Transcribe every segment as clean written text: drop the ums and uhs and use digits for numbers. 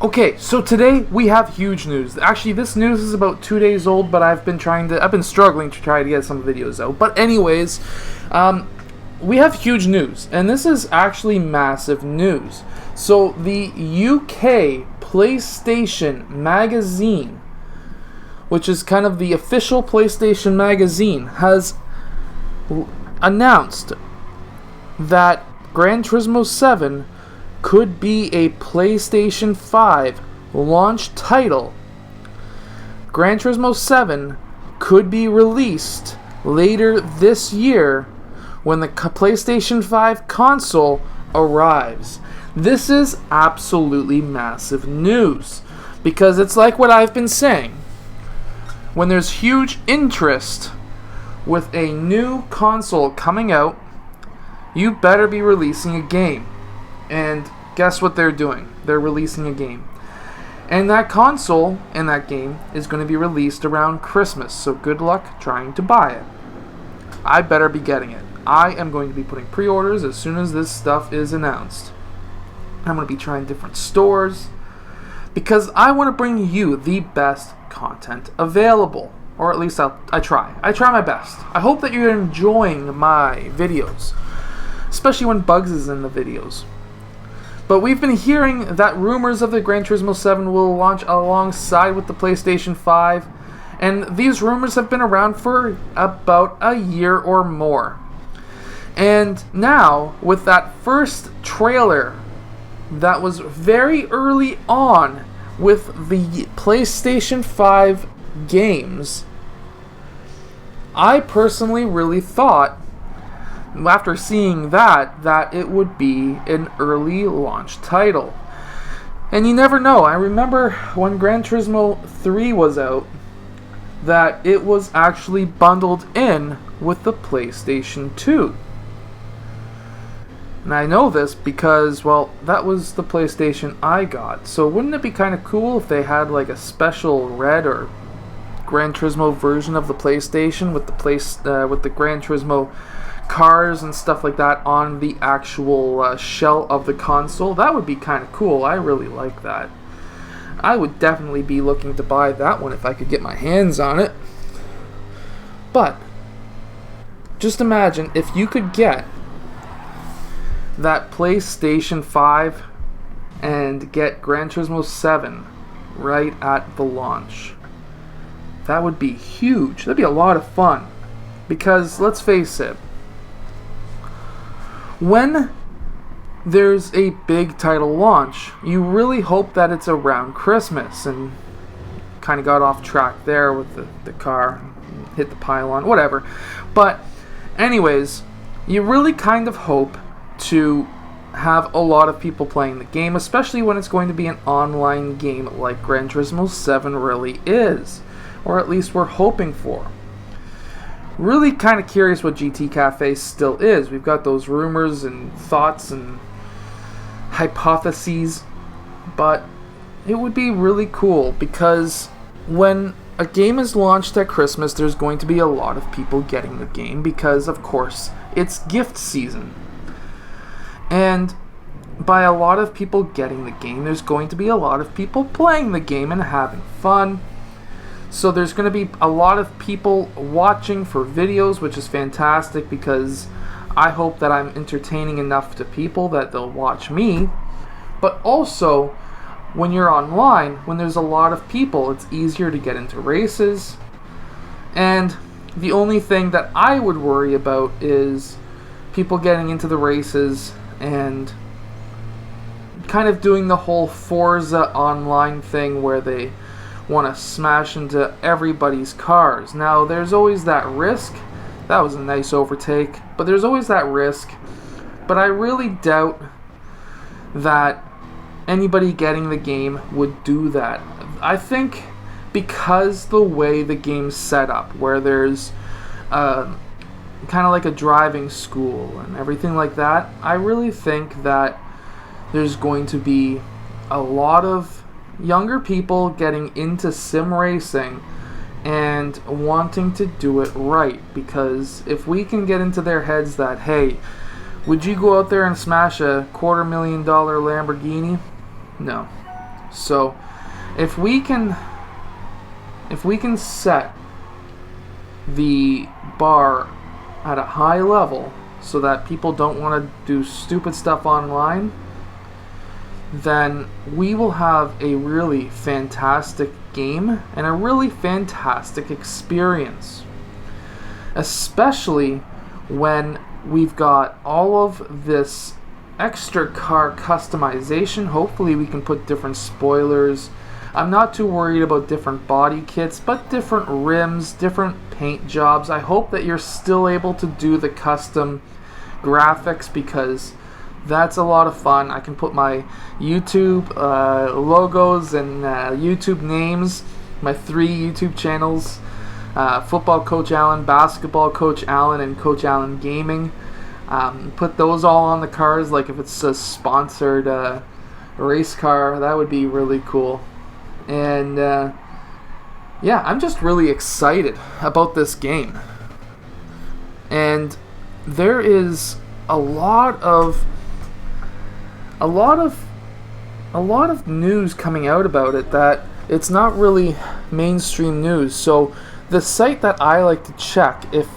Okay, so today we have huge news. Actually, this news is about 2 days old, but I've been struggling to try to get some videos out. But anyways, we have huge news, and this is actually massive news. So the UK PlayStation magazine, which is kind of the official PlayStation magazine, has announced that Gran Turismo 7 could be a PlayStation 5 launch title. Gran Turismo 7 could be released later this year when the PlayStation 5 console arrives. This is absolutely massive news because it's like what I've been saying. When there's huge interest with a new console coming out, you better be releasing a game. And guess what they're doing? They're releasing a game. And that console and that game is going to be released around Christmas. So good luck trying to buy it. I better be getting it. I am going to be putting pre-orders as soon as this stuff is announced. I'm going to be trying different stores because I want to bring you the best content available. Or at least I try. I try my best. I hope that you're enjoying my videos, especially when Bugs is in the videos. But we've been hearing that rumors of the Gran Turismo 7 will launch alongside with the PlayStation 5, and these rumors have been around for about a year or more. And now, with that first trailer that was very early on with the PlayStation 5 games, I personally really thought, after seeing that it would be an early launch title. And you never know. I remember when Gran Turismo 3 was out, that it was actually bundled in with the PlayStation 2. And I know this because, well, that was the PlayStation I got. So wouldn't it be kind of cool if they had like a special red or Gran Turismo version of the PlayStation with the Gran Turismo cars and stuff like that on the actual shell of the console? That would be kind of cool. I really like that. I would definitely be looking to buy that one if I could get my hands on it. But just imagine if you could get that PlayStation 5 and get Gran Turismo 7 right at the launch. That would be huge. That'd be a lot of fun. Because let's face it, when there's a big title launch, you really hope that it's around Christmas, and kind of got off track there with the car, hit the pylon, whatever. But anyways, you really kind of hope to have a lot of people playing the game, especially when it's going to be an online game like Gran Turismo 7 really is, or at least we're hoping for. Really kind of curious what GT Cafe still is. We've got those rumors and thoughts and hypotheses, but it would be really cool because when a game is launched at Christmas, there's going to be a lot of people getting the game because, of course, it's gift season. And by a lot of people getting the game, there's going to be a lot of people playing the game and having fun. So there's going to be a lot of people watching for videos, which is fantastic because I hope that I'm entertaining enough to people that they'll watch me. But also, when you're online, when there's a lot of people, it's easier to get into races. And the only thing that I would worry about is people getting into the races and kind of doing the whole Forza online thing where they want to smash into everybody's cars. Now, there's always that risk. That was a nice overtake. But there's always that risk. But I really doubt that anybody getting the game would do that. I think because the way the game's set up, where there's kind of like a driving school and everything like that, I really think that there's going to be a lot of younger people getting into sim racing and wanting to do it right, because if we can get into their heads that, hey, would you go out there and smash a $250,000 Lamborghini? No. So if we can set the bar at a high level so that people don't want to do stupid stuff online, then we will have a really fantastic game and a really fantastic experience. Especially when we've got all of this extra car customization. Hopefully we can put different spoilers. I'm not too worried about different body kits, but different rims, different paint jobs. I hope that you're still able to do the custom graphics, because that's a lot of fun. I can put my YouTube logos and YouTube names, my 3 YouTube channels, Football Coach Allen, Basketball Coach Allen, and Coach Allen Gaming. Put those all on the cars, like if it's a sponsored race car, that would be really cool. And yeah, I'm just really excited about this game. And there is a lot of news coming out about it that it's not really mainstream news. So the site that I like to check if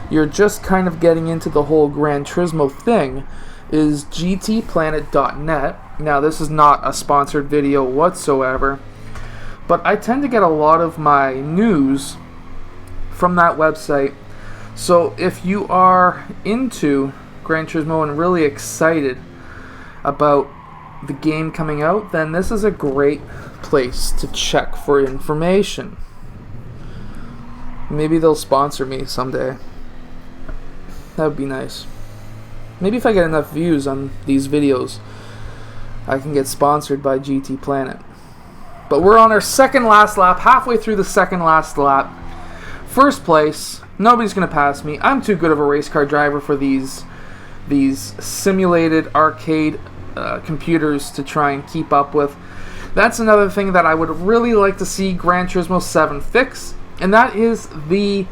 you're just kind of getting into the whole Gran Turismo thing is gtplanet.net. Now, this is not a sponsored video whatsoever, but I tend to get a lot of my news from that website. So if you are into Gran Turismo and really excited about the game coming out, then this is a great place to check for information. Maybe they'll sponsor me someday. That would be nice. Maybe if I get enough views on these videos, I can get sponsored by GT Planet. But we're on our second last lap, halfway through the second last lap. First place, nobody's going to pass me. I'm too good of a race car driver for these simulated arcade computers to try and keep up with. That's another thing that I would really like to see Gran Turismo 7 fix, and that is the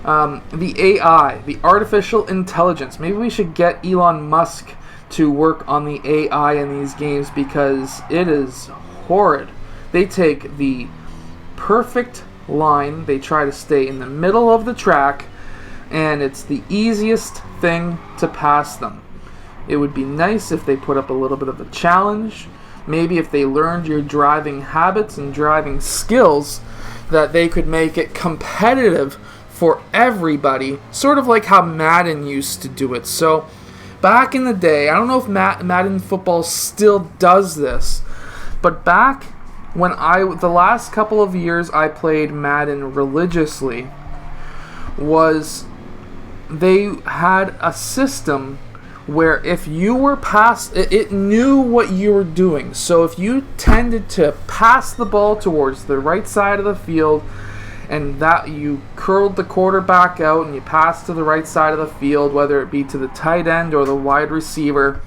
AI, the artificial intelligence. Maybe we should get Elon Musk to work on the AI in these games, because it is horrid. They take the perfect line, they try to stay in the middle of the track, and it's the easiest thing to pass them. It would be nice if they put up a little bit of a challenge. Maybe if they learned your driving habits and driving skills, that they could make it competitive for everybody, sort of like how Madden used to do it. So back in the day, I don't know if Madden football still does this, but back when the last couple of years I played Madden religiously, was they had a system where if you were past, it knew what you were doing. So if you tended to pass the ball towards the right side of the field, and that you curled the quarterback out and you passed to the right side of the field, whether it be to the tight end or the wide receiver,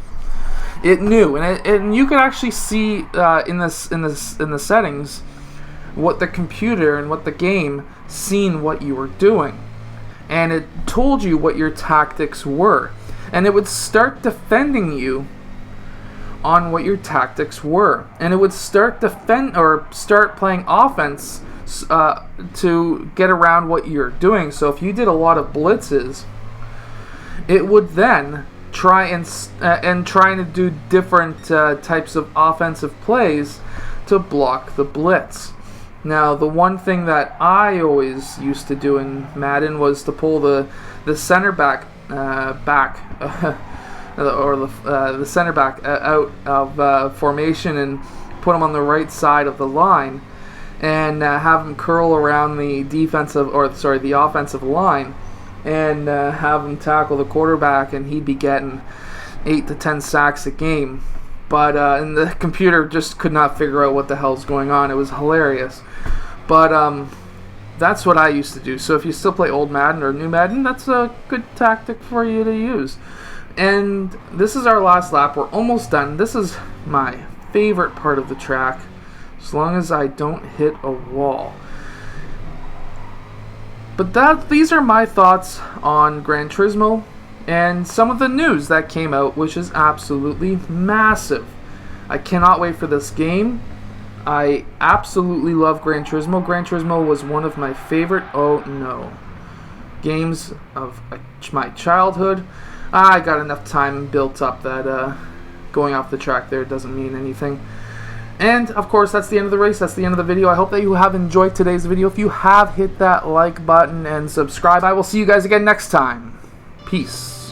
it knew. And you could actually see in the settings what the computer and what the game seen what you were doing, and it told you what your tactics were, and it would start defending you on what your tactics were, and it would start playing offense to get around what you're doing. So if you did a lot of blitzes, it would then try to do different types of offensive plays to block the blitz. Now, the one thing that I always used to do in Madden was to pull the center back the center back out of formation and put him on the right side of the line, and have him curl around the offensive line, and have him tackle the quarterback, and he'd be getting 8 to 10 sacks a game. But and the computer just could not figure out what the hell's going on. It was hilarious. But that's what I used to do. So if you still play old Madden or new Madden, that's a good tactic for you to use. And this is our last lap. We're almost done. This is my favorite part of the track, as long as I don't hit a wall. But these are my thoughts on Gran Turismo and some of the news that came out, which is absolutely massive. I cannot wait for this game. I absolutely love Gran Turismo. Gran Turismo was one of my favorite, games of my childhood. I got enough time built up that going off the track there doesn't mean anything. And, of course, that's the end of the race. That's the end of the video. I hope that you have enjoyed today's video. If you have, hit that like button and subscribe. I will see you guys again next time. Peace.